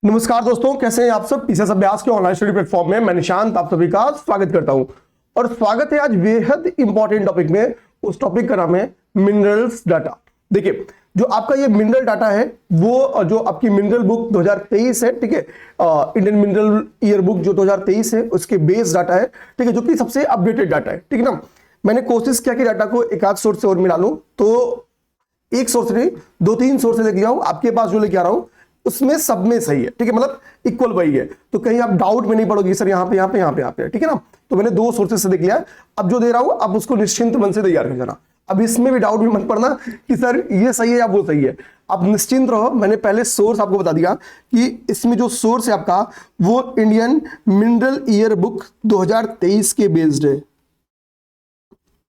नमस्कार दोस्तों, कैसे हैं आप सब। पीसीएस अभ्यास के ऑनलाइन स्टडी प्लेटफॉर्म में मैं निशांत आप सभी का स्वागत करता हूं और स्वागत है आज बेहद इंपॉर्टेंट टॉपिक में। उस टॉपिक का नाम है मिनरल्स डाटा। देखिए, जो आपका ये मिनरल डाटा है वो जो आपकी मिनरल बुक 2023 है, ठीक है, इंडियन मिनरल ईयर बुक जो 2023 है उसके बेस डाटा है, ठीक है, जो कि सबसे अपडेटेड डाटा है, ठीक है ना। मैंने कोशिश किया कि डाटा को एक आध सोर्स से और मिला लूं, तो एक सोर्स नहीं दो तीन सोर्स से लेके आऊं, आपके पास जो लेके आ रहा हूं उसमें सब में सही है, ठीक है, मतलब इक्वल वही है, तो कहीं आप डाउट में नहीं पड़ोगी सर यहाँ पे, ठीक है ना। तो मैंने दो सोर्सेस से देख लिया, अब जो दे रहा हूं आप उसको निश्चिंत मन से तैयार कर जाना। अब इसमें भी डाउट में मत पड़ना कि सर ये सही है या वो सही है, आप निश्चिंत रहो। मैंने पहले सोर्स आपको बता दिया कि इसमें जो सोर्स है आपका वो इंडियन मिनरल ईयर बुक 2023 के बेस्ड है।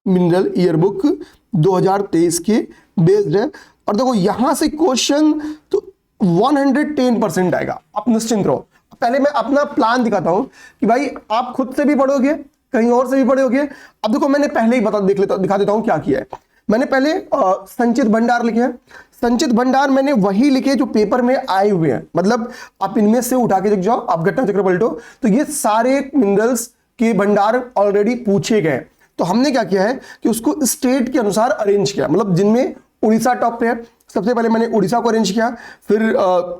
मिनरल ईयर बुक 2023 के बेस्ड है और देखो यहां से क्वेश्चन तो 110% आएगा, आप निश्चिंत रहो। पहले मैं अपना प्लान दिखाता हूं कि भाई आप खुद से भी पढ़ोगे, कहीं और से भी पढ़ोगे। अब देखो मैंने पहले ही दिखा देता हूं क्या किया है। मैंने पहले संचित भंडार लिखे हैं। संचित भंडार मैंने वही लिखे जो पेपर में आए हुए हैं, मतलब आप इनमें से उठा के देख जाओ, आप घटना चक्र पलटो तो ये सारे मिनरल्स के भंडार ऑलरेडी पूछे गए। तो हमने क्या किया है कि उसको स्टेट के अनुसार अरेंज किया, मतलब जिनमें उड़ीसा टॉप पे है, सबसे पहले मैंने उड़ीसा को अरेंज किया, फिर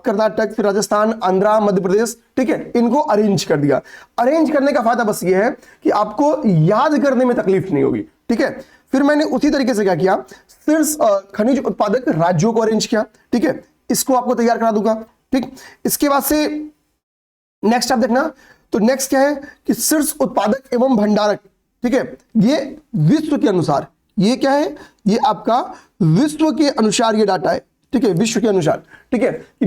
कर्नाटक, फिर राजस्थान, आंध्रा, मध्य प्रदेश, ठीक है, इनको अरेंज कर दिया। अरेंज करने का फायदा बस ये है कि आपको याद करने में तकलीफ नहीं होगी, ठीक है। फिर मैंने उसी तरीके से क्या किया, शीर्ष खनिज उत्पादक राज्यों को अरेंज किया, ठीक है, इसको आपको तैयार करा दूंगा, ठीक। इसके बाद से नेक्स्ट आप देखना, तो नेक्स्ट क्या है कि शीर्ष उत्पादक एवं भंडारक, ठीक है, ये विश्व के अनुसार, ये क्या है, ये आपका विश्व के अनुसार ये डाटा है, ठीक है, विश्व के अनुसार, ठीक है, कि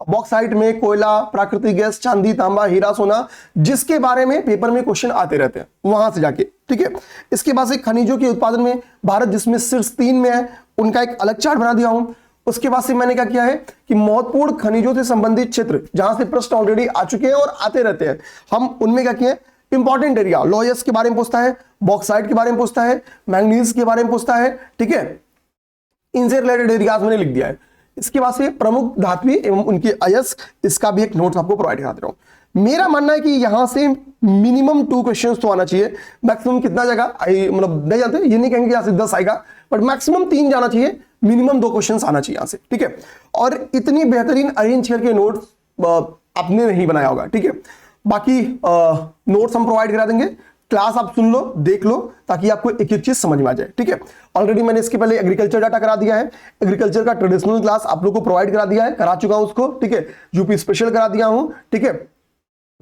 बॉक्साइट में कोयला, प्राकृतिक गैस, चांदी, तांबा, हीरा, सोना, जिसके बारे में पेपर में क्वेश्चन आते रहते हैं वहां से जाके, ठीक है। इसके बाद से खनिजों के उत्पादन में भारत जिसमें शीर्ष 3 में है, उनका एक अलग चार्ट बना दिया हूं। उसके बाद से मैंने क्या किया है कि महत्वपूर्ण खनिजों से संबंधित क्षेत्र जहां से प्रश्न ऑलरेडी आ चुके हैं और आते रहते हैं, हम उनमें क्या किए, इंपॉर्टेंट एरिया, लॉयस के बारे में पूछता है, बॉक्साइट के बारे में पूछता है, मैंगनीज के बारे में पूछता है, ठीक है, इनसे रिलेटेड एरियाज मैंने लिख दिया है। इसके बाद से प्रमुख धात्वी एवं उनके अयस्क, इसका भी एक नोट्स आपको प्रोवाइड करा दे रहा हूं। मेरा मानना है कि यहां से मिनिमम 2 क्वेश्चंस तो आना चाहिए। मैक्सिमम कितना जाएगा मतलब नहीं जानते, ये नहीं कहेंगे यहां से 10 आएगा, बट मैक्सिमम 3 जाना चाहिए, मिनिमम 2 क्वेश्चंस आना चाहिए यहां से, ठीक है। और इतनी बेहतरीन अरेंज करके नोट्स आपने नहीं बनाया होगा, ठीक है। बाकी नोट्स हम प्रोवाइड करा देंगे, क्लास आप सुन लो, देख लो, ताकि आपको एक एक चीज समझ में आ जाए, ठीक है। ऑलरेडी मैंने इसके पहले एग्रीकल्चर डाटा करा दिया है, एग्रीकल्चर का ट्रेडिशनल क्लास आप लोगों को प्रोवाइड करा दिया है, करा चुका हूं उसको, ठीक है। यूपी स्पेशल करा दिया हूं, ठीक है।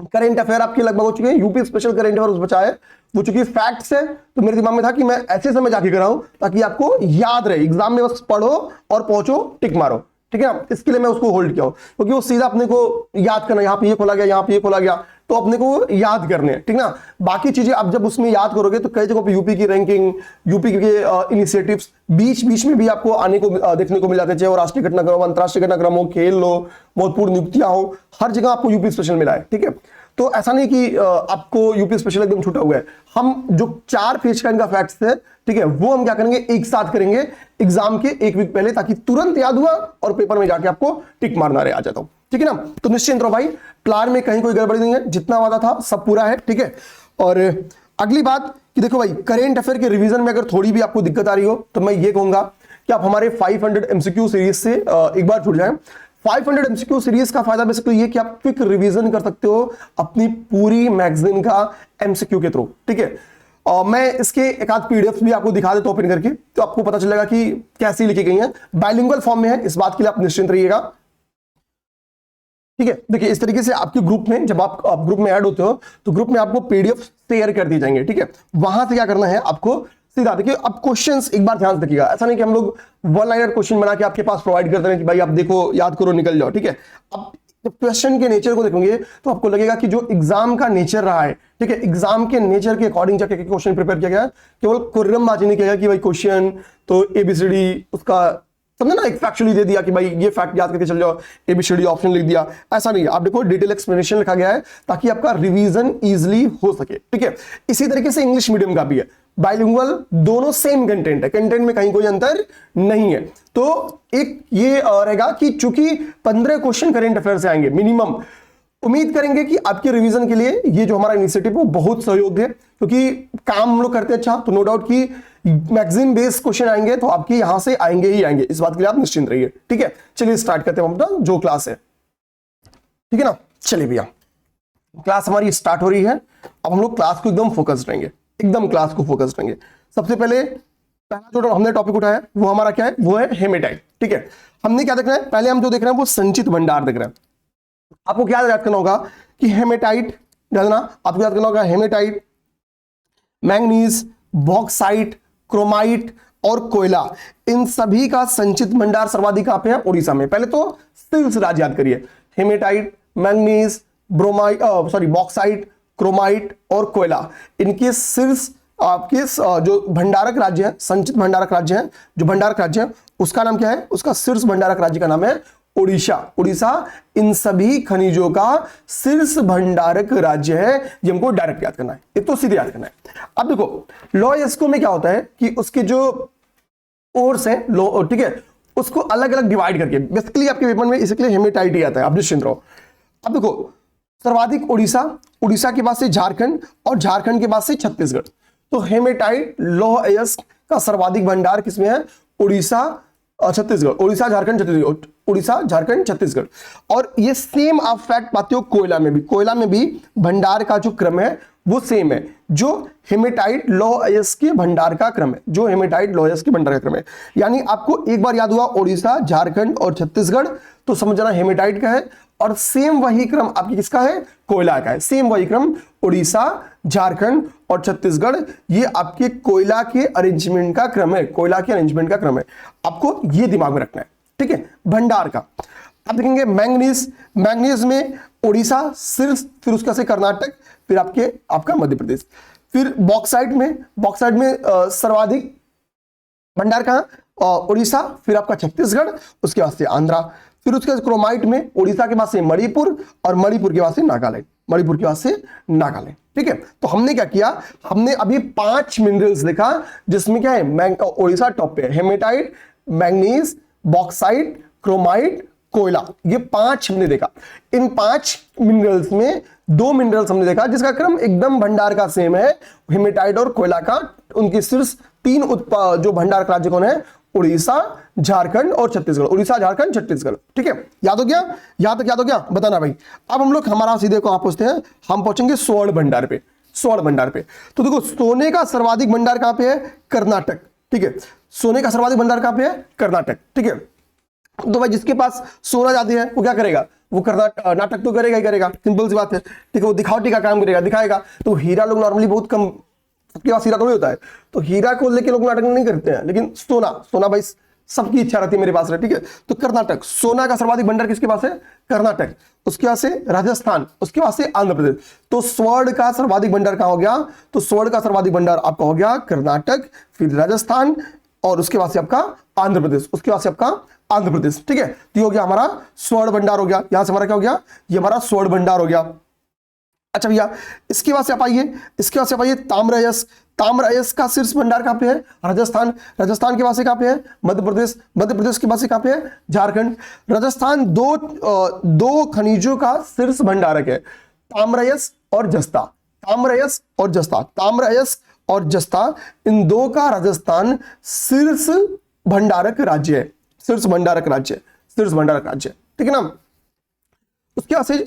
करेंट अफेयर आपके लगभग हो चुके हैं, यूपी स्पेशल करेंट अफेयर बचा है, वो चूंकि फैक्ट्स है तो मेरे दिमाग में था कि मैं ऐसे समय जाके कराऊं ताकि आपको याद रहे, एग्जाम में बस पढ़ो और पहुंचो, टिक मारो, ठीक है ना। इसके लिए मैं उसको होल्ड किया हूं, क्योंकि वो सीधा अपने को याद करना, यहाँ पे ये खोला गया, यहाँ पे ये खोला गया, तो अपने को याद करने हैं, ठीक ना। बाकी चीजें आप जब उसमें याद करोगे तो कई जगहों पे यूपी की रैंकिंग, यूपी के इनिशिएटिव्स बीच बीच में भी आपको आने को देखने को मिल जाते हैं, चाहे वो राष्ट्रीय घटनाक्रम हो, अंतरराष्ट्रीय घटनाक्रम हो, खेल लो, महत्वपूर्ण नियुक्तियां हो, हर जगह आपको यूपी स्पेशल मिला है, ठीक है। तो ऐसा नहीं कि आपको यूपी स्पेशल एकदम छूटा हुआ है। हम जो 4 पेज का इनका फैक्ट्स है, ठीक है, वो हम क्या करेंगे, एक साथ करेंगे एग्जाम के 1 वीक पहले, ताकि तुरंत याद हुआ और पेपर में जाके आपको टिक मारना रहे, आ जाता हूं, ठीक है ना। तो निश्चिंत रहो भाई, प्लान में कहीं कोई गड़बड़ी नहीं है, जितना वादा था सब पूरा है, ठीक है। और अगली बात कि देखो भाई, करेंट अफेयर के रिवीजन में अगर थोड़ी भी आपको दिक्कत आ रही हो तो मैं ये कहूंगा कि आप हमारे 500 MCQ सीरीज से एक बार जुड़ जाएं। 500 MCQ सीरीज का फायदा बेसिकली ये कि आप क्विक रिवीजन कर सकते हो अपनी पूरी मैगजीन का MCQ के थ्रू, ठीक है। मैं इसके एक आध PDF भी आपको दिखा देता हूं ओपन करके, तो आपको पता चलेगा कि कैसी लिखी गई है, बाइलिंगुअल फॉर्म में है, इस बात के लिए आप निश्चिंत रहिएगा, ठीक है। देखिए इस तरीके से आपके ग्रुप में, जब आप ग्रुप में ऐड होते हो तो ग्रुप में आपको PDF शेयर कर दिए जाएंगे, ठीक है। वहां से क्या करना है आपको, सीधा देखिए, अब क्वेश्चंस एक बार ध्यान से रखिएगा, ऐसा नहीं कि हम लोग 1 लाइनर क्वेश्चन बना के आपके पास प्रोवाइड करते हैं कि भाई आप देखो, याद करो, निकल जाओ, ठीक है। अब जब क्वेश्चन के नेचर को देखेंगे तो आपको लगेगा कि जो एग्जाम का नेचर रहा है, ठीक है, एग्जाम के नेचर के अकॉर्डिंग जाके क्वेश्चन प्रिपेयर किया गया, केवल कुर्रमबाजी नहीं किया गया कि भाई क्वेश्चन तो ABCD उसका समझे ना, एक फैक्चुअली दे दिया कि भाई ये फैक्ट याद करके चल जाओ, ABCD ऑप्शन लिख दिया, ऐसा नहीं है। आप देखो डिटेल एक्सप्लेनेशन लिखा गया है ताकि आपका रिवीजन इजीली हो सके, ठीक है। इसी तरीके से इंग्लिश मीडियम का भी है, बाइलिंगुअल, दोनों सेम कंटेंट है, कंटेंट में कहीं कोई अंतर नहीं है। तो एक ये रहेगा कि चूंकि 15 क्वेश्चन करेंट अफेयर से आएंगे मिनिमम, उम्मीद करेंगे कि आपके रिवीजन के लिए ये जो हमारा इनिशिएटिव है वो बहुत सहयोग है, क्योंकि काम हम लोग करते हैं अच्छा, तो नो डाउट कि मैगजीन बेस्ड क्वेश्चन आएंगे तो आपके यहां से आएंगे ही आएंगे, इस बात के लिए आप निश्चिंत रहिए। ठीक है, चलिए स्टार्ट करते हैं अपना जो क्लास है। ठीक है ना, चलिए भैया क्लास हमारी स्टार्ट हो रही है। अब हम लोग क्लास को एकदम फोकस रहेंगे, एकदम क्लास को फोकस रहेंगे। सबसे पहले पहला जो हमने टॉपिक उठाया है वो हमारा क्या है, वो है हेमेटाइट। ठीक है, हमने क्या देखना है, पहले हम जो देख रहे हैं वो संचित भंडार देख रहे हैं। आपको क्या याद करना होगा कि हेमेटाइट डालना, आपको याद करना होगा हेमेटाइट, मैंगनीज, बॉक्साइट, क्रोमाइट और कोयला, इन सभी का संचित भंडार सर्वाधिक कहां पे है, उड़ीसा में। पहले तो सिल्स राज्य याद करिए, hematite, manganese, bromite, bauxite, chromite और कोयला, इनके सिल्स आपके जो भंडारक राज्य है, संचित भंडारक राज्य है, जो भंडारक राज्य है उसका नाम क्या है, उसका शीर्ष भंडारक राज्य का नाम है उड़ीसा। उड़ीसा इन सभी खनिजों का शीर्ष भंडारक राज्य है, ये हमको डायरेक्ट याद करना है, ये तो सीधे याद करना है। अब देखो लॉयस्को में क्या होता है कि उसके जो ओर्स है लो, ठीक है, उसको अलग अलग डिवाइड करके बेसिकली आपके पेपर में इसके लिए हेमेटाइट ही आता है, आप निश्चिंत रहो। अब देखो सर्वाधिक उड़ीसा, उड़ीसा के बाद से झारखंड और झारखंड के बाद से छत्तीसगढ़। तो हेमेटाइट लौह अयस्क का सर्वाधिक भंडार किसमें है, उड़ीसा और छत्तीसगढ़, उड़ीसा झारखंड छत्तीसगढ़, उड़ीसा झारखंड छत्तीसगढ़। और ये सेम आप फैक्ट पाते हो कोयला में भी, कोयला में भी भंडार का जो क्रम है वो सेम है, जो हेमेटाइट लौह अयस्क के भंडार का क्रम है, जो हेमेटाइट लौह अयस्क के भंडार का क्रम है। यानी आपको एक बार याद हुआ उड़ीसा, झारखंड और छत्तीसगढ़, तो समझ जाना हेमेटाइट का है। और सेम वही क्रम आपकी किसका है, कोयला का है। सेम वही क्रम उड़ीसा, झारखंड और छत्तीसगढ़, ये आपके कोयला के अरेंजमेंट का क्रम है, कोयला के अरेंजमेंट का क्रम है, आपको ये दिमाग में रखना है। ठीक है, भंडार का आप देखेंगे मैंगनीज, मैंगनीज में उड़ीसा शीर्ष, फिर उसका से कर्नाटक, फिर आपका मध्य प्रदेश। फिर बॉक्साइट में, बॉक्साइट में सर्वाधिक भंडार कहां, उड़ीसा, फिर आपका छत्तीसगढ़, उसके बाद से आंध्रा। फिर उसके क्रोमाइट में उड़ीसा के बाद से मणिपुर और मणिपुर के बाद से नागालैंड, मणिपुर के बाद से नागालैंड। ठीक है, तो हमने क्या किया, हमने अभी 5 मिनरल्स देखा जिसमें क्या है, उड़ीसा टॉप पे है, हेमेटाइट, मैंगनीज, बॉक्साइट, क्रोमाइट, कोयला, ये 5 हमने देखा। इन 5 मिनरल्स में 2 मिनरल्स हमने देखा जिसका क्रम एकदम भंडार का सेम है, हेमेटाइट और कोयला का। उनकी शीर्ष 3 जो भंडार का राज्य कौन है, उड़ीसा, झारखंड और छत्तीसगढ़, उड़ीसा, झारखंड, छत्तीसगढ़। ठीक है, याद हो गया, यहां तक याद हो गया, बताना भाई। अब हम लोग हमारा सीधे को आप पूछते हैं, हम पहुंचेंगे स्वर्ण भंडार पे, स्वर्ण भंडार पे। तो देखो सोने का सर्वाधिक भंडार कहां पे है, कर्नाटक। ठीक है, सोने का सर्वाधिक भंडार कहां पे है, कर्नाटक। ठीक है, तो भाई जिसके पास सोना ज्यादा है वो क्या करेगा, वो नाटक तो करेगा ही करेगा, सिंपल सी बात है। ठीक है, वो दिखावटी का काम करेगा, दिखाएगा। तो हीरा लोग नॉर्मली बहुत कम, सबके पास हीरा थोड़ी होता है, तो हीरा को लेके लोग नाटक नहीं करते हैं, लेकिन सोना, सोना भाई सबकी इच्छा रहती है मेरे पास रहे। ठीक है, तो कर्नाटक, सोना का सर्वाधिक भंडार किसके पास है, कर्नाटक, उसके बाद से राजस्थान, उसके बाद से आंध्र प्रदेश। तो स्वर्ण का सर्वाधिक भंडार कहां हो गया, तो स्वर्ण का सर्वाधिक भंडार आपका हो गया कर्नाटक, फिर राजस्थान और उसके बाद से आपका आंध्र प्रदेश, उसके बाद से आपका आंध्र प्रदेश। ठीक है, तो हो गया हमारा स्वर्ण भंडार हो गया, यहां से हमारा क्या हो गया, ये हमारा स्वर्ण भंडार हो गया। अच्छा भैया, इसके बाद से आप आइए, इसके बाद से आप आइए ताम्र अयस्क, ताम्र अयस्क का शीर्ष भंडार कहां पे है, राजस्थान, राजस्थान के बाद से कहां पे है, मध्य प्रदेश, मध्य प्रदेश के बाद से कहां पे है, झारखंड। राजस्थान दो खनिजों का शीर्ष भंडारक है, ताम्र अयस्क और जस्ता, ताम्र अयस्क और जस्ता, ताम्र अयस्क और जस्ता, इन दो का राजस्थान शीर्ष भंडारक राज्य है, शीर्ष भंडारक राज्य, शीर्ष भंडारक राज्य। ठीक है ना, उसके बाद से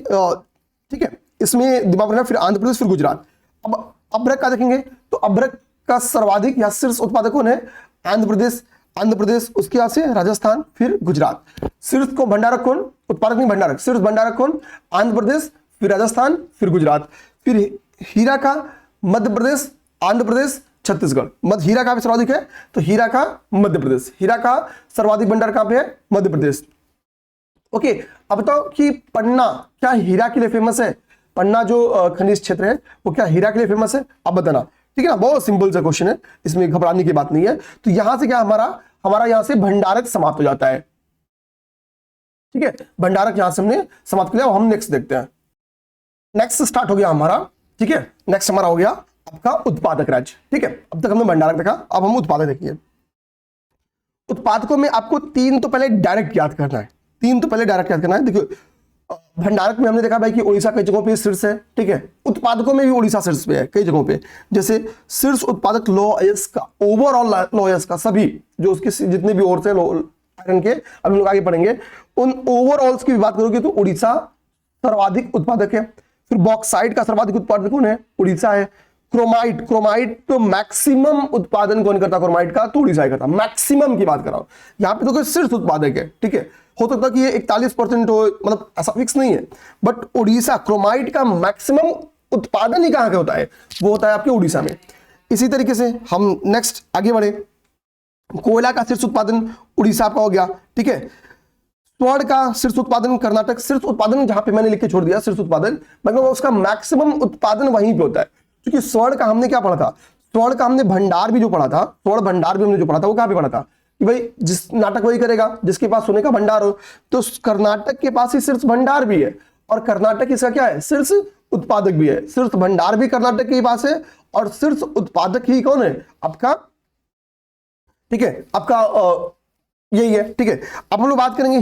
ठीक है, इसमें दिमाग रखना। फिर आंध्र प्रदेश, फिर गुजरात। अब अभ्रक का देखेंगे तो अभ्रक का सर्वाधिक या शीर्ष उत्पादक कौन है, आंध्र प्रदेश, आंध्र प्रदेश, उसके बाद से राजस्थान, फिर गुजरात। शीर्ष को भंडारक कौन, उत्पादक नहीं भंडारक, शीर्ष भंडारक कौन, आंध्र प्रदेश, फिर राजस्थान, फिर गुजरात। फिर हीरा का मध्य प्रदेश, आंध्र प्रदेश, छत्तीसगढ़। मध्य हीरा का भी सर्वाधिक है, तो हीरा का मध्य प्रदेश, हीरा का सर्वाधिक भंडार कहां पे है, मध्य प्रदेश। ओके, अब बताओ कि पन्ना क्या हीरा के लिए फेमस है, पन्ना जो खनिज क्षेत्र है वो क्या हीरा के लिए फेमस है, अब बताना। ठीक है ना, बहुत सिंपल सा क्वेश्चन है, इसमें घबराने की बात नहीं है। तो यहां से क्या हमारा यहां से भंडारक समाप्त हो जाता है। ठीक है, भंडारक यहां से हमने समाप्त किया, हम नेक्स्ट देखते हैं। नेक्स्ट स्टार्ट हो गया हमारा। ठीक है, नेक्स्ट हमारा हो गया आपका उत्पादक राज्य। ठीक है, अब तक हमने भंडारक देखा, अब हम उत्पादक देखिए। उत्पादकों में आपको तीन तो पहले डायरेक्ट याद करना है। देखिए भंडारक में हमने देखा भाई कि उड़ीसा कई जगहों पे शीर्ष है। ठीक है, उत्पादकों में भी उड़ीसा शीर्ष पे है कई जगहों पे। जैसे शीर्ष उत्पादक लौह अयस्क का, ओवरऑल लौह अयस्क का, सभी जो उसके जितने भी और से आयरन के, अब हम लोग आगे पढ़ेंगे, उन ओवरऑल्स की बात करोगे तो उड़ीसा सर्वाधिक उत्पादक है। फिर बॉक्साइट का सर्वाधिक उत्पादक कौन है? उड़ीसा है। क्रोमाइट तो मैक्सिमम उत्पादन कौन करता? क्रोमाइट का तो उड़ीसा ही करता। मैक्सिमम की बात कर रहा हूं यहां पे, तो शीर्ष उत्पादक है। ठीक है, हो सकता है कि ये 41% हो, मतलब ऐसा फिक्स नहीं है, बट उड़ीसा क्रोमाइट का मैक्सिमम उत्पादन ही कहां का होता है? वो होता है आपके उड़ीसा में। इसी तरीके से हम नेक्स्ट आगे बढ़े, कोयला का शीर्ष उत्पादन उड़ीसा का हो गया। ठीक है, स्वर्ण का शीर्ष उत्पादन कर्नाटक। शीर्ष उत्पादन जहां पे मैंने लिख के छोड़ दिया शीर्ष उत्पादन, मतलब उसका मैक्सिमम उत्पादन वहीं पे होता है। क्योंकि स्वर्ण का हमने क्या पढ़ा था? स्वर्ण का हमने भंडार भी जो पढ़ा था, स्वर्ण भंडार भी हमने जो पढ़ा था, वो कहां पे पढ़ा था कि भाई जिस नाटक वही करेगा जिसके पास सोने का भंडार हो। तो कर्नाटक के पास ही शीर्ष भंडार भी है, और कर्नाटक इसका क्या है? शीर्ष उत्पादक भी है। शीर्ष भंडार भी कर्नाटक के पास है, और शीर्ष उत्पादक ही कौन है? आपका, ठीक है, आपका यही है। ठीक है, अब हम लोग बात करेंगे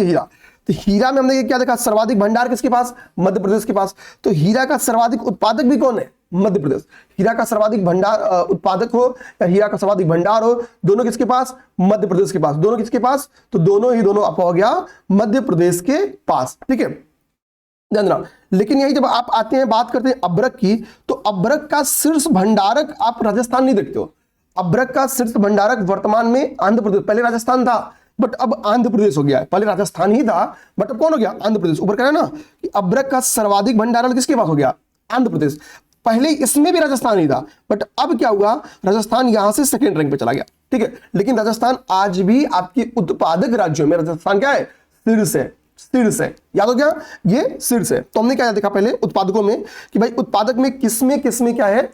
हीरा। तो हीरा में हमने क्या देखा? सर्वाधिक भंडार किसके पास? मध्य प्रदेश के पास। तो हीरा का सर्वाधिक उत्पादक भी कौन है? मध्य प्रदेश। हीरा का सर्वाधिक भंडार उत्पादक हो या हीरा का सर्वाधिक भंडार हो, दोनों किसके पास? मध्य प्रदेश के पास। दोनों किसके पास? तो दोनों आपका हो गया मध्य प्रदेश के पास। ठीक है, ध्यान रखना। लेकिन यही जब आप आते हैं, बात करते हैं अभ्रक की, तो अभ्रक का शीर्ष भंडारक आप राजस्थान नहीं देखते हो। अभ्रक का शीर्ष भंडारक वर्तमान में आंध्र प्रदेश, पहले राजस्थान था बट अब आंध्र प्रदेश हो गया है। पहले राजस्थान ही था बट अब कौन हो गया? आंध्र प्रदेश। ऊपर कह रहा है ना कि अभ्रक का सर्वाधिक भंडारण किसके पास हो गया? आंध्र प्रदेश। पहले इसमें भी राजस्थान ही था बट अब क्या हुआ? राजस्थान यहां से सेकेंड रैंक पे चला गया। ठीक है, लेकिन राजस्थान आज भी आपके उत्पादक राज्यों में राजस्थान क्या है? शीर्ष है। याद हो गया? ये शीर्ष है। तो हमने क्या देखा पहले उत्पादकों में कि भाई उत्पादक में किसमें क्या है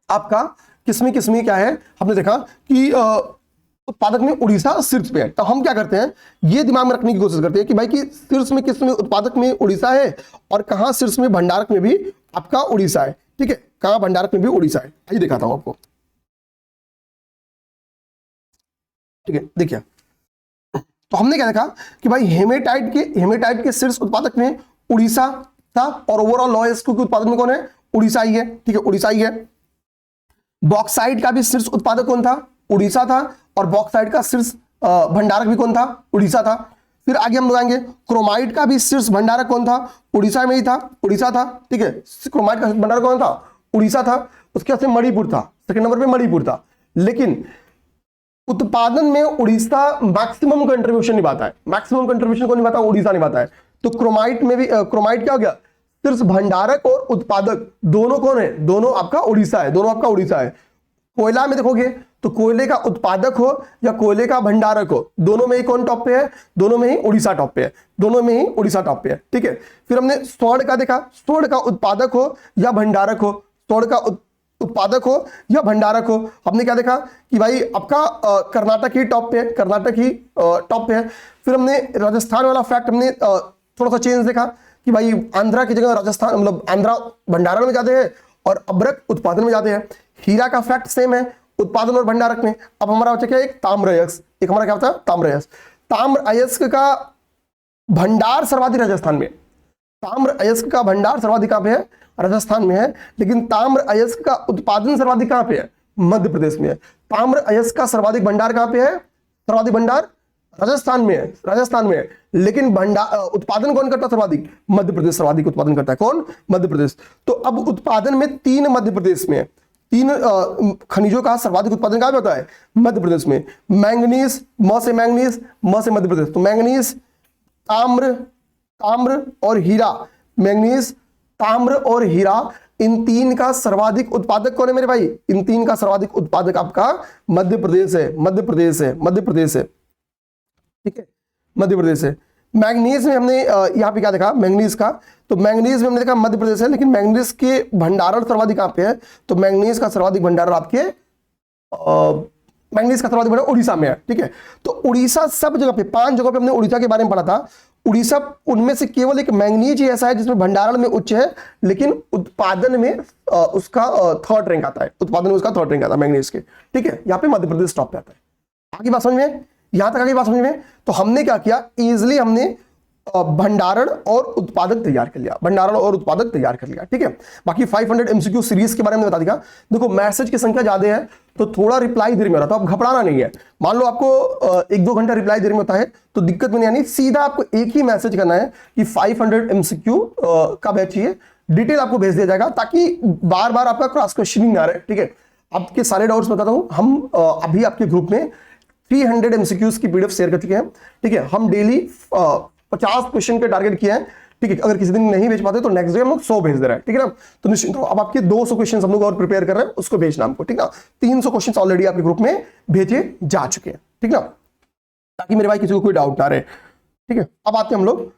आपका? किसमें क्या है? हमने देखा कि उत्पादक में उड़ीसा शीर्ष पे है। तो हम क्या करते हैं, ये दिमाग में रखने की कोशिश करते हैं कि भाई कि शीर्ष में किसमें? उत्पादक में उड़ीसा है, और कहां शीर्ष में? भंडारक में भी आपका उड़ीसा है। ठीक है, कहां? भंडारक में भी उड़ीसा है। आइए दिखाता हूं आपको। ठीक है, देखिए तो हमने क्या देखा कि भाई हेमेटाइट के शीर्ष उत्पादक में उड़ीसा था, और ओवरऑल लौह अयस्क के उत्पादन में कौन है? उड़ीसा ही है। ठीक है, उड़ीसा ही है। बॉक्साइट का भी शीर्ष उत्पादक कौन था? उड़ीसा था, और बॉक्साइट का शीर्ष भंडारक भी कौन था? उड़ीसा था। फिर आगे हम लोग आएंगे, क्रोमाइट का भी शीर्ष भंडारक कौन था? उड़ीसा में ही था, उड़ीसा था। ठीक है, क्रोमाइट का भंडारक कौन था? उड़ीसा था। उसके बाद से मणिपुर था, सेकंड नंबर पे मणिपुर था। लेकिन उत्पादन में उड़ीसा मैक्सिमम कंट्रीब्यूशन निभाता है। मैक्सिमम कंट्रीब्यूशन कौन निभाता है? उड़ीसा निभाता है। तो क्रोमाइट में भी क्रोमाइट क्या हो गया? शीर्ष भंडारक और उत्पादक दोनों कौन है? दोनों आपका उड़ीसा है। कोयला में देखोगे तो कोयले का उत्पादक हो या कोयले का भंडारक हो, दोनों में ही कौन टॉप पे है? दोनों में ही उड़ीसा टॉप पे है। ठीक है, फिर हमने स्वर्ण का देखा, स्वर्ण का उत्पादक हो या भंडारक हो, हमने क्या देखा कि भाई आपका कर्नाटक ही टॉप पे है। फिर हमने राजस्थान वाला फैक्ट हमने थोड़ा सा चेंज देखा कि भाई आंध्रा की जगह राजस्थान, मतलब आंध्रा भंडारण में जाते हैं और अभ्रक उत्पादन में जाते हैं। हीरा का फैक्ट सेम है उत्पादन और भंडारक में। अब हमारा बचा क्या? एक ताम्र अयस्क। एक हमारा क्या होता है? ताम्र अयस्क। ताम्र अयस्क का भंडार सर्वाधिक राजस्थान में। ताम्र अयस्क का भंडार सर्वाधिक कहां पे है? राजस्थान में है। लेकिन ताम्र अयस्क का उत्पादन सर्वाधिक कहां पे है? मध्य प्रदेश में है। ताम्र अयस्क का सर्वाधिक भंडार कहां पे है? सर्वाधिक भंडार राजस्थान में है। लेकिन भंडार उत्पादन कौन करता? सर्वाधिक मध्य प्रदेश सर्वाधिक उत्पादन करता है। कौन? मध्य प्रदेश। तो अब उत्पादन में 3 मध्य प्रदेश में, 3 खनिजों का सर्वाधिक उत्पादन कहां पे होता है? मध्य प्रदेश में। मैंगनीज, म से मध्य प्रदेश। तो मैंगनीज, ताम्र और हीरा, मैंगनीज, ताम्र और हीरा, इन 3 का सर्वाधिक उत्पादक कौन है मेरे भाई? इन 3 का सर्वाधिक उत्पादक आपका मध्य प्रदेश है। ठीक है, मध्य प्रदेश है। मैंगनीज में हमने यहाँ पे क्या देखा? मैंगनीज का, तो मैंगनीज में हमने देखा मध्य प्रदेश है, लेकिन मैंगनीज के भंडारण सर्वाधिक कहां पे है? तो मैंगनीज का सर्वाधिक भंडारण आपके मैंगनीज का सर्वाधिक भंडारण उड़ीसा में है। ठीक है, तो उड़ीसा सब जगह पे, 5 जगह पे हमने उड़ीसा के बारे में पढ़ा था। उड़ीसा उनमें से केवल एक मैंगनीज ही ऐसा है जिसमें भंडारण में उच्च है, लेकिन उत्पादन में उसका थर्ड रैंक आता है, उत्पादन में उसका थर्ड रैंक आता है मैंगनीज के। ठीक है, यहाँ पे मध्य प्रदेश टॉप पे आता है। आगे बात समझ में, यहां तक आगे बात समझ में। तो हमने क्या किया, इजिली हमने भंडारण और उत्पादक तैयार कर लिया, भंडारण और उत्पादक तैयार कर लिया। ठीक है, बाकी 500 एमसीक्यू सीरीज के बारे में बता दिया। देखो मैसेज की संख्या ज्यादा है तो थोड़ा रिप्लाई देर में होता है, तो आप घबराना नहीं है। मान लो आपको 1-2 घंटा रिप्लाई देर में होता है तो दिक्कत में नहीं आनी, सीधा आपको एक ही मैसेज करना है कि 500 एमसीक्यू का बैच चाहिए, डिटेल आपको भेज दिया जाएगा ताकि बार बार आपका क्रॉस क्वेश्चनिंग ना रहे। ठीक है, आपके सारे डाउट्स बताता हूं। हम अभी आपके ग्रुप में 300 एमसीक्यूज की पीडीएफ शेयर कर चुके हैं। ठीक है, हम डेली 50 क्वेश्चन के टारगेट किया है। ठीक है, अगर किसी दिन नहीं भेज पाते तो नेक्स्ट डे हम लोग 100 भेज दे रहे हैं। ठीक है ना, तो निश्चिंत रहो। अब आपके 200 क्वेश्चन हम लोग और प्रिपेयर कर रहे हैं, उसको भेजना हमको। ठीक ना, 300 क्वेश्चन ऑलरेडी आपके ग्रुप में भेजे जा चुके हैं। ठीक ना, ताकि मेरे भाई किसी को कोई डाउट ना रहे। ठीक है, अब आते हैं हम लोग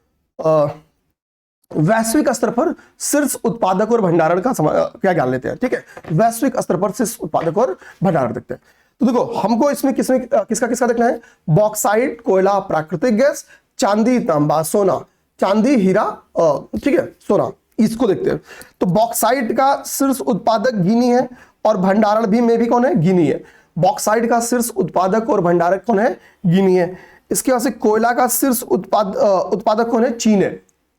वैश्विक स्तर पर शीर्ष उत्पादक और भंडारण का क्या ज्ञान लेते हैं। ठीक है, वैश्विक स्तर पर शीर्ष उत्पादक और भंडारण देखते हैं। तो देखो हमको इसमें किसका किसका देखना है, बॉक्साइट, कोयला, प्राकृतिक गैस, चांदी, तांबा, सोना, चांदी, हीरा, ठीक है, सोना, इसको देखते हैं। तो बॉक्साइट का शीर्ष उत्पादक गिनी है और भंडारण भी में भी कौन है, गिनी है। बॉक्साइट का शीर्ष उत्पादक और भंडारक कौन है, गिनी है। इसके बाद से कोयला का शीर्ष उत्पादक कौन है, चीन है।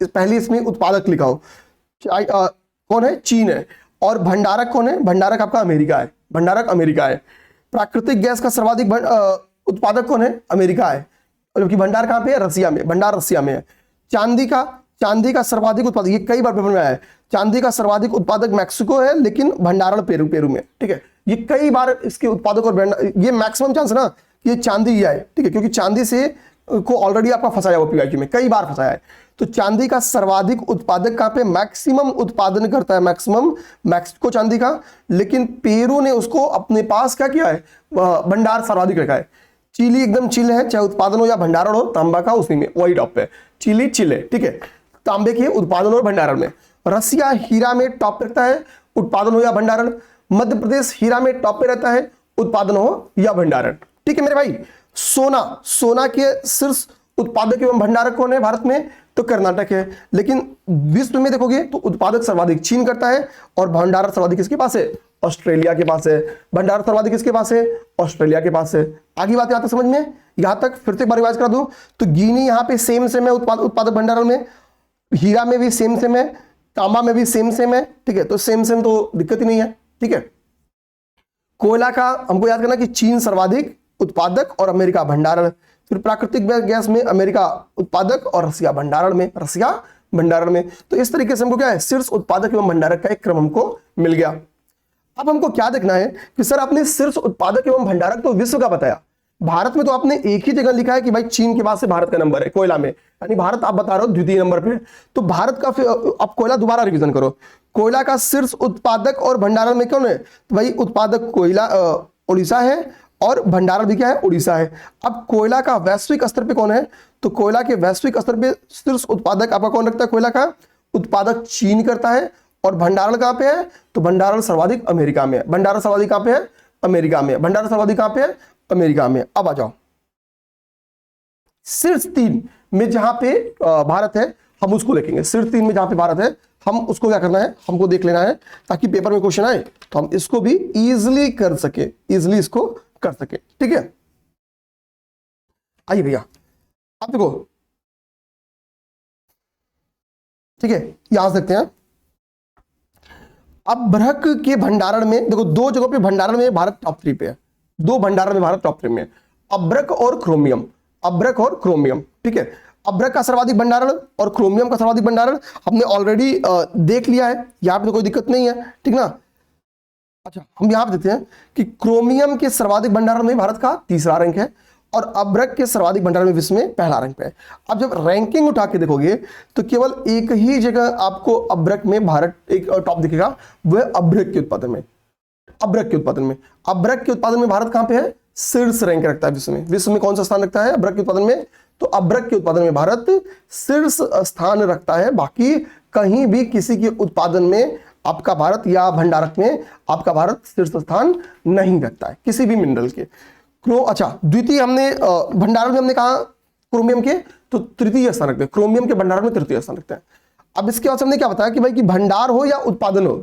पहले इसमें उत्पादक लिखा हो, कौन है, चीन है। और भंडारक कौन है, भंडारक आपका अमेरिका है, भंडारक अमेरिका है। प्राकृतिक गैस का सर्वाधिक उत्पादक कौन है, अमेरिका है, जबकि भंडार कहां पे है, रसिया में, भंडार रसिया में है। चांदी का सर्वाधिक उत्पादक, ये कई बार पेपर में आया है, चांदी का सर्वाधिक उत्पादक मैक्सिको है लेकिन भंडारण पेरू में। ठीक है, ये कई बार इसके उत्पादक और ये मैक्सिमम चांस है ना ये चांदी ही है। ठीक है, क्योंकि चांदी से को ऑलरेडी आपका फंसाया हुआ पीआईक्यू में, कई बार फंसाया है। तो चांदी का सर्वाधिक उत्पादक कहां पे, मैक्सिमम उत्पादन करता है, मैक्सिमम मैक्सिको चांदी का, लेकिन पेरू ने उसको अपने पास क्या किया है, भंडार सर्वाधिक रखा है। चिली एकदम चिल है, चाहे उत्पादन हो या भंडारण हो, तांबा का उसी में वही टॉप पे, चिली चिल है। ठीक है, तांबे के उत्पादन और भंडारण में। रसिया हीरा में टॉप पे रहता है, उत्पादन हो या भंडारण। मध्य प्रदेश हीरा में टॉप पे रहता है, उत्पादन हो या भंडारण। ठीक है मेरे भाई, सोना के शीर्ष उत्पादक एवं भंडारक कौन है भारत में, तो कर्नाटक है। लेकिन विश्व में देखोगे तो उत्पादक सर्वाधिक चीन करता है और भंडारक सर्वाधिक किसके पास है, ऑस्ट्रेलिया के पास है। भंडार सर्वाधिक किसके पास है, ऑस्ट्रेलिया के पास है। आगे बात यहाँ तक समझ में, यहां तक फिर से एक बार रिवाइज करा दूं तो गिनी यहाँ पे सेम है उत्पादक भंडारण में, हीरा में भी सेम है, तांबा में भी सेम है। ठीक है, तो सेम तो दिक्कत ही नहीं है। ठीक है, कोयला का हमको याद करना कि चीन सर्वाधिक उत्पादक और अमेरिका भंडारण। फिर प्राकृतिक गैस में अमेरिका उत्पादक और रसिया भंडारण में, तो इस तरीके से हमको क्या है, शीर्ष उत्पादक एवं भंडारक का एक क्रम हमको मिल गया। अब हमको क्या देखना है कि सर आपने शीर्ष उत्पादक एवं भंडारक तो विश्व का बताया, भारत में तो आपने एक ही जगह लिखा है कि भाई चीन के बाद से भारत का नंबर है कोयला में, यानी भारत आप बता रहे हो द्वितीय नंबर पे। तो भारत का अब कोयला दोबारा रिवीजन करो, कोयला का शीर्ष उत्पादक और भंडारण में कौन है, तो भाई उत्पादक कोयला उड़ीसा है और भंडारण भी क्या है, उड़ीसा है। अब कोयला का वैश्विक स्तर पे कौन है, तो कोयला के वैश्विक स्तर पे शीर्ष उत्पादक आपका कौन रखता है, कोयला का उत्पादक चीन करता है। और भंडारण कहां पे है, तो भंडारण सर्वाधिक अमेरिका में है। भंडारण सर्वाधिक कहां पे है, अमेरिका में। भंडारण सर्वाधिक कहां पे है, अमेरिका में। अब आ जाओ शीर्ष 3 में जहां पे भारत है, हम उसको देखेंगे। शीर्ष 3 में जहां पे भारत है, हम उसको क्या करना है, हमको देख लेना है ताकि पेपर में क्वेश्चन आए तो हम इसको भी इजिली कर सके, इजिली इसको कर सके। ठीक है, आइए भैया आप देखो, ठीक है, यहां से देखते हैं। अब अभ्रक के भंडारण में देखो, 2 जगहों पे भंडारण में भारत टॉप 3 पे है, 2 भंडारण में भारत टॉप 3 में, अभ्रक और क्रोमियम, अभ्रक और क्रोमियम। ठीक है, अभ्रक का सर्वाधिक भंडारण और क्रोमियम का सर्वाधिक भंडारण हमने ऑलरेडी देख लिया है, यहां पे तो कोई दिक्कत नहीं है। ठीक ना, अच्छा हम यहां पे देखते हैं कि क्रोमियम के सर्वाधिक भंडारण में भारत का 3रा रैंक है और अभ्रक के सर्वाधिक भंडारण में विश्व में 1ला रैंक पे है। अब जब रैंकिंग उठा के देखोगे तो केवल एक ही जगह आपको अभ्रक में भारत एक टॉप दिखेगा, वह अभ्रक के उत्पादन में। अभ्रक के उत्पादन में, अभ्रक के उत्पादन में भारत कहां पे है, शीर्ष रैंक रखता है विश्व में। विश्व में कौन सा स्थान रखता है अभ्रक के उत्पादन में, तो अभ्रक के उत्पादन में भारत शीर्ष स्थान रखता है। बाकी कहीं भी किसी के उत्पादन में आपका भारत या भंडारक में आपका भारत शीर्ष स्थान नहीं रखता है किसी भी मिनरल के। अच्छा, द्वितीय हमने भंडारण में हमने कहा क्रोमियम के, तो तृतीय स्थान रखते हैं, क्रोमियम के भंडारण में तृतीय स्थान रखते हैं। अब इसके बाद हमने क्या बताया कि भाई कि भंडार हो या उत्पादन हो,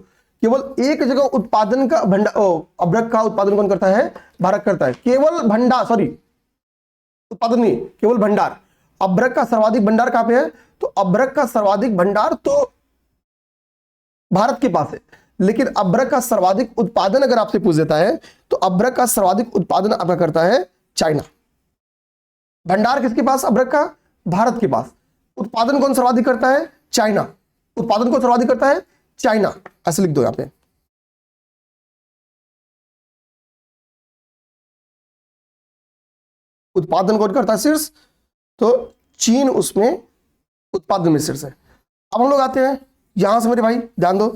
केवल एक जगह उत्पादन का अभ्रक का उत्पादन कौन करता है? भारत करता है। केवल भंडार, सॉरी उत्पादन नहीं, केवल भंडार। अभ्रक का सर्वाधिक भंडार कहां पे है? तो अभ्रक का सर्वाधिक भंडार तो भारत के पास है, लेकिन अभ्रक का सर्वाधिक उत्पादन अगर आपसे पूछ देता है तो अभ्रक का सर्वाधिक उत्पादन आपका करता है चाइना। भंडार किसके पास? अभ्रक का भारत के पास। उत्पादन कौन सर्वाधिक करता है? चाइना। उत्पादन कौन सर्वाधिक करता है? चाइना। ऐसे लिख दो यहां पे। उत्पादन कौन करता है शीर्ष? तो चीन उसमें उत्पादन में शीर्ष है। अब हम लोग आते हैं यहां से, मेरे भाई ध्यान दो,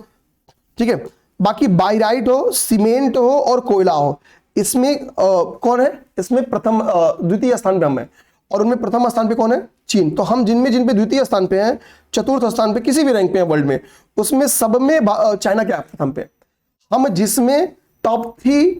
ठीक है। बाकी बाइराइट हो, सीमेंट हो और कोयला हो, इसमें कौन है? इसमें प्रथम द्वितीय स्थान पे हम है, और उनमें प्रथम स्थान पे कौन है? चीन। तो हम जिन पे द्वितीय स्थान पे हैं, चतुर्थ स्थान पे किसी भी रैंक पे हैं वर्ल्ड में, उसमें सब में चाइना क्या प्रथम पे। हम जिसमें टॉप 3,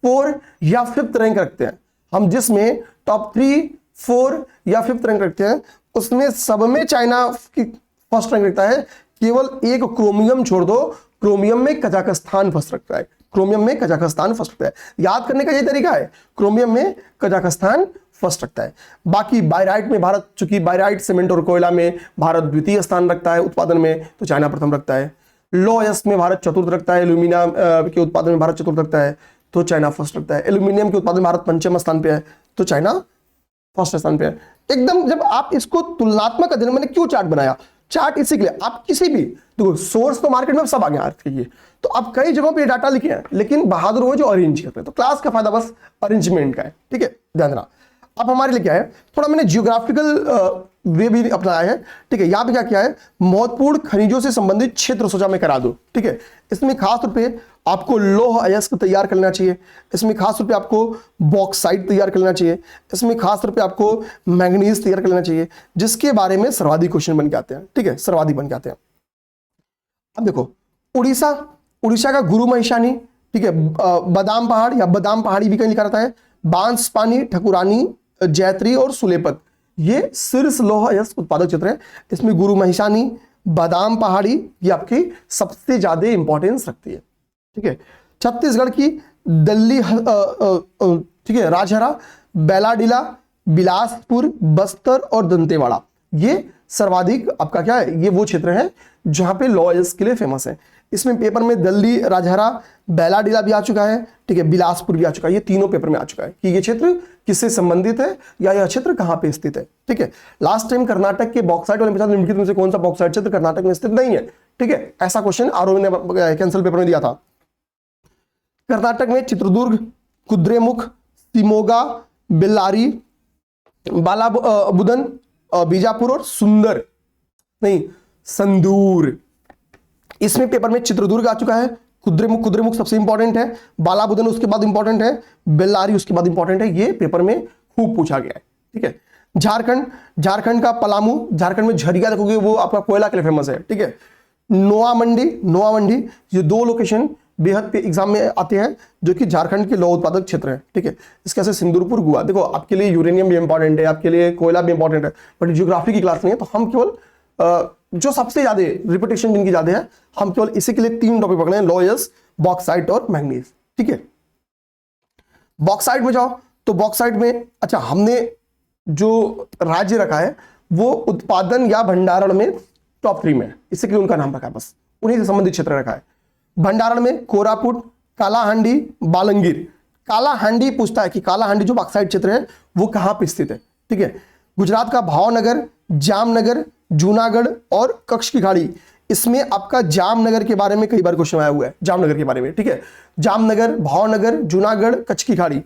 4 या 5th रैंक रखते हैं, हम जिसमें टॉप 3, 4 या 5th रैंक रखते हैं, उसमें सब में चाइना की फर्स्ट रैंक रखता है। केवल एक क्रोमियम छोड़ दो, क्रोमियम में कजाकिस्तान फर्स्ट रखता है। क्रोमियम में कजाकिस्तान फर्स्ट रखता है। याद करने का ये तरीका है, क्रोमियम में कजाकिस्तान फर्स्ट रखता है। बाकी बायराइट में भारत, चूंकि बायराइट सीमेंट और कोयला में भारत द्वितीय स्थान रखता है उत्पादन में, तो चाइना प्रथम रखता है। लोयस में भारत चतुर्थ रखता है, एल्यूमिना के उत्पादन में भारत चतुर्थ रखता है, तो चाइना फर्स्ट रखता है। एल्यूमिनियम के उत्पादन में भारत पंचम स्थान पे है, तो चाइना फर्स्ट स्थान पे है। एकदम जब आप इसको तुलनात्मक अध्ययन, मैंने क्यों चार्ट बनाया? चार्ट इसी के लिए, आप किसी भी देखो सोर्स तो मार्केट में सब आ गया आज के लिए, तो आप कई जगहों पे डाटा लिखे हैं, लेकिन बहादुर हो जो अरेंज करते हैं। तो क्लास का फायदा बस अरेंजमेंट का है, ठीक है, ध्यान रखना। अब हमारे लिए क्या है, थोड़ा मैंने जियोग्राफिकल वे भी अपनाया है, ठीक है। यहाँ पे क्या किया है, महत्वपूर्ण खनिजों से संबंधित क्षेत्र सोचा मैं करा दूं, ठीक है। इसमें खास तौर पे आपको लौह अयस्क तैयार कर लेना चाहिए, इसमें खास तौर पे आपको बॉक्साइट तैयार कर लेना चाहिए, इसमें खास तौर पे आपको मैंगनीज तैयार कर लेना चाहिए, जिसके बारे में सर्वाधिक क्वेश्चन बन के आते हैं, ठीक है, सर्वाधिक बन के आते हैं। अब देखो उड़ीसा का गुरु महिषानी, ठीक है, बादाम पहाड़ या बादाम पहाड़ी भी कहीं लिखा रहता है, बांसपानी, ठकुरानी, जैत्री और सुलेपत, ये शीर्ष लौह अयस्क उत्पादक क्षेत्र है। इसमें गुरु महिषानी, बादाम पहाड़ी ये आपकी सबसे ज्यादा इंपॉर्टेंस रखती है, ठीक है। छत्तीसगढ़ की दल्ली, ठीक है, राजहरा, बेलाडीला, बिलासपुर, बस्तर और दंतेवाड़ा, ये सर्वाधिक आपका क्या है, ये वो क्षेत्र है जहां पे लौह अयस्क के लिए फेमस है। इसमें पेपर में दिल्ली, राजहरा, बेलाडीला भी आ चुका है, ठीक है, बिलासपुर भी आ चुका है। ये तीनों पेपर में आ चुका है कि ये क्षेत्र किससे संबंधित है या यह क्षेत्र कहां पे स्थित है, ठीक है। लास्ट टाइम कर्नाटक के बॉक्साइट वाले पूछा, निम्नलिखित में से कौन सा बॉक्साइट क्षेत्र कर्नाटक में स्थित नहीं है, ठीक है। ऐसा क्वेश्चन आरओ ने कैंसिल पेपर में दिया था। कर्नाटक में चित्रदुर्ग, कुद्रेमुख, शिमोगा, बेल्लारी, बालाबुदन, बीजापुर और संदूर। इसमें पेपर में चित्रदुर्ग आ चुका है, कुद्रेमुख सबसे इंपॉर्टेंट है, बालाबुदन उसके बाद इंपॉर्टेंट है, बेल्लारी उसके बाद इंपॉर्टेंट है। ये पेपर में खूब पूछा गया है, ठीक है। झारखंड का पलामू, झारखंड में झरिया देखोगे वो आपका कोयला के लिए फेमस है, ठीक है। नोआ मंडी, ये दो लोकेशन बेहद पे एग्जाम में आते हैं, जो कि झारखंड के लौह उत्पादक क्षेत्र है, ठीक है। इसके से सिंदूरपुर, गोवा, देखो आपके लिए यूरेनियम भी इंपॉर्टेंट है, आपके लिए कोयला भी इंपॉर्टेंट है, बट ज्योग्राफी की क्लास नहीं है, तो हम केवल जो सबसे ज्यादा रिपीटेशन जिनकी ज्यादा है, हम केवल इसी के लिए 3 टॉपिक पकड़े हैं, लौह अयस्क, बॉक्साइट और मैंगनीज, ठीक है। बॉक्साइट में जाओ तो बॉक्साइट में, अच्छा, हमने जो राज्य रखा है वो उत्पादन या भंडारण में टॉप 3 में है, इससे के लिए उनका नाम रखा है, बस उन्हीं से संबंधित क्षेत्र रखा है। भंडारण में कोरापुट, कालाहांडी, बालंगीर। कालाहांडी पूछता है कि कालाहांडी जो बॉक्साइट क्षेत्र है वो कहां पे स्थित है, ठीक है। गुजरात का भावनगर, जामनगर, जूनागढ़ और कच्छ की खाड़ी, इसमें आपका जामनगर के बारे में कई बार क्वेश्चन आया हुआ है, जामनगर के बारे में, ठीक है। जामनगर, भावनगर, जूनागढ़, कच्छ की खाड़ी।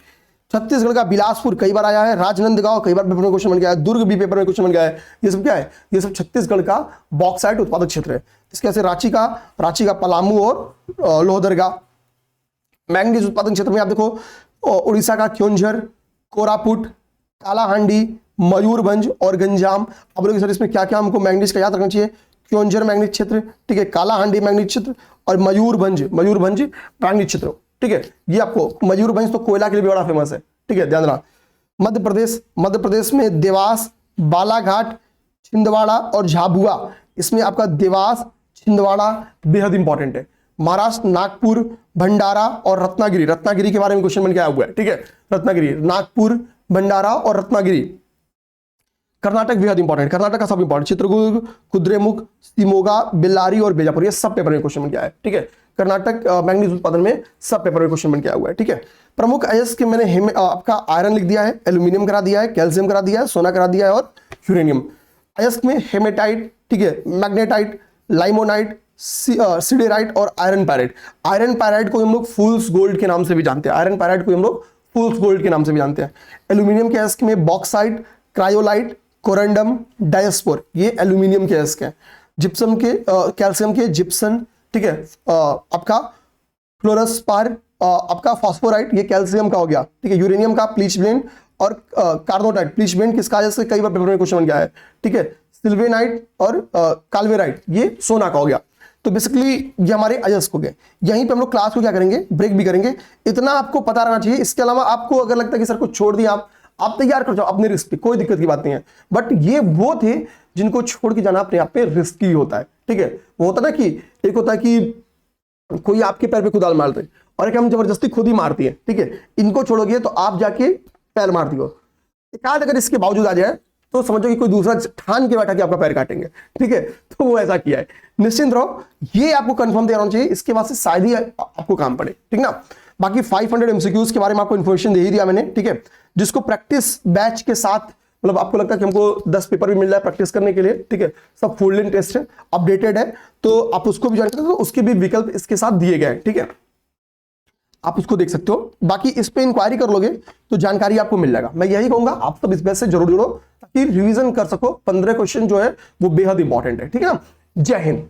छत्तीसगढ़ का बिलासपुर कई बार आया है, राजनांदगांव कई बार पेपर में क्वेश्चन बन गया है, दुर्ग भी पेपर में क्वेश्चन बन गया है। ये सब क्या है, ये सब छत्तीसगढ़ का बॉक्साइट उत्पादक क्षेत्र है। इसके ऐसे रांची का पलामू और लोहरदगा। मैंगनीज उत्पादन क्षेत्र में आप देखो उड़ीसा का क्योंझर, कोरापुट, कालाहांडी, मयूरभंज और गंजाम। अब लोग सर इसमें क्या क्या हमको मैंगनीज का याद रखना चाहिए, क्योंझर मैंगनीज क्षेत्र, ठीक है, कालाहांडी मैंगनीज क्षेत्र और मयूरभंज मैंगनीज क्षेत्र, ठीक है। ये आपको मयूरभंज तो कोयला के लिए भी बड़ा फेमस है, ठीक है, ध्यान रखना। मध्य प्रदेश में देवास, बालाघाट, छिंदवाड़ा और झाबुआ, इसमें आपका देवास, छिंदवाड़ा बेहद इंपॉर्टेंट है। महाराष्ट्र नागपुर, भंडारा और रत्नागिरी, रत्नागिरी के बारे में क्वेश्चन बन के आया हुआ है, ठीक है, रत्नागिरी, नागपुर, भंडारा और रत्नागिरी। कर्नाटक बेहद इंपॉर्टेंट, कर्नाटक का सब इंपॉर्टेंट, चित्रदुर्ग, कुद्रेमुख, शिमोगा, बेल्लारी और बीजापुर, ये सब पेपर में क्वेश्चन बन के आया है, ठीक है। कर्नाटक मैंगनीज उत्पादन में सब पेपर में क्वेश्चन बन के आया हुआ है, ठीक है। प्रमुख अयस्क के मैंने आपका आयरन लिख दिया है, एल्यूमिनियम करा दिया है, कैल्शियम करा दिया है, सोना करा दिया है और यूरेनियम। अयस्क में हेमेटाइट, ठीक है, मैग्नेटाइट, लाइमोनाइट, सिडेराइट और आयरन पैराइट। आयरन पैराइट को हम लोग फूल्स गोल्ड के नाम से भी जानते हैं, आयरन पैराइट को हम लोग फूल्स गोल्ड के नाम से भी जानते हैं। एल्यूमिनियम के अयस्क में बॉक्साइट, क्रायोलाइट, कोरंडम, डायस्पोर, ये एल्यूमिनियम के अयस्क हैं। जिप्सम के कैल्शियम के जिप्सन, ठीक है, आपका फ्लोरसपार, आपका फास्फोराइट, ये कैल्शियम का हो गया, ठीक है। यूरेनियम का प्लीचब्लेंड और कार्नोटाइट, प्लीचब्लेंड किसका अयस्क, कई बार पेपर में क्वेश्चन बन गया है, ठीक है। सिल्वेनाइट और काल्वेराइट, ये सोना का हो गया। तो बेसिकली ये हमारे अयस्क हो गए। यहीं पे हम लोग क्लास को क्या करेंगे, ब्रेक भी करेंगे, इतना आपको पता रहना चाहिए। इसके अलावा आपको अगर लगता है कि सर कुछ छोड़ दिया, आप तैयार कर जाओ अपने रिस्क पे, कोई दिक्कत की बात नहीं है। बट ये वो थे जिनको छोड़ के जाना अपने आप पे रिस्की होता है, ठीक है। वो होता है ना कि एक होता है कि कोई आपके पैर पे कुदाल मारते हैं और एक हम जबरदस्ती खुद ही मारती है, ठीक है। इनको छोड़ोगे तो आप जाके पैर मारती हो। एक आध अगर इसके बावजूद आ जाए तो समझो कि कोई दूसरा ठान के बैठा कि आपका पैर काटेंगे, ठीक है। तो वो ऐसा किया है, निश्चिंत रहो, ये आपको कंफर्म देना चाहिए, इसके बाद से शायद ही आपको काम पड़े, ठीक ना। बाकी 500 एमसीक्यूज के बारे में आपको इन्फॉर्मेशन दे ही दिया मैंने, ठीक है। जिसको प्रैक्टिस बैच के साथ, मतलब आपको लगता है कि हमको 10 पेपर भी मिल रहा है प्रैक्टिस करने के लिए, ठीक है, सब फुल लेंथ टेस्ट है, अपडेटेड है, तो आप उसको भी ज्वाइन करते हो, तो उसके भी विकल्प इसके साथ दिए गए हैं, ठीक है, आप उसको देख सकते हो। बाकी इस पे इंक्वायरी कर लोगे तो जानकारी आपको मिल जाएगा। मैं यही कहूंगा आप सब इस बैच से जरूर जुड़ो ताकि रिवीजन कर सको। 15 क्वेश्चन जो है वो बेहद इंपॉर्टेंट है, ठीक है ना। जय हिंद।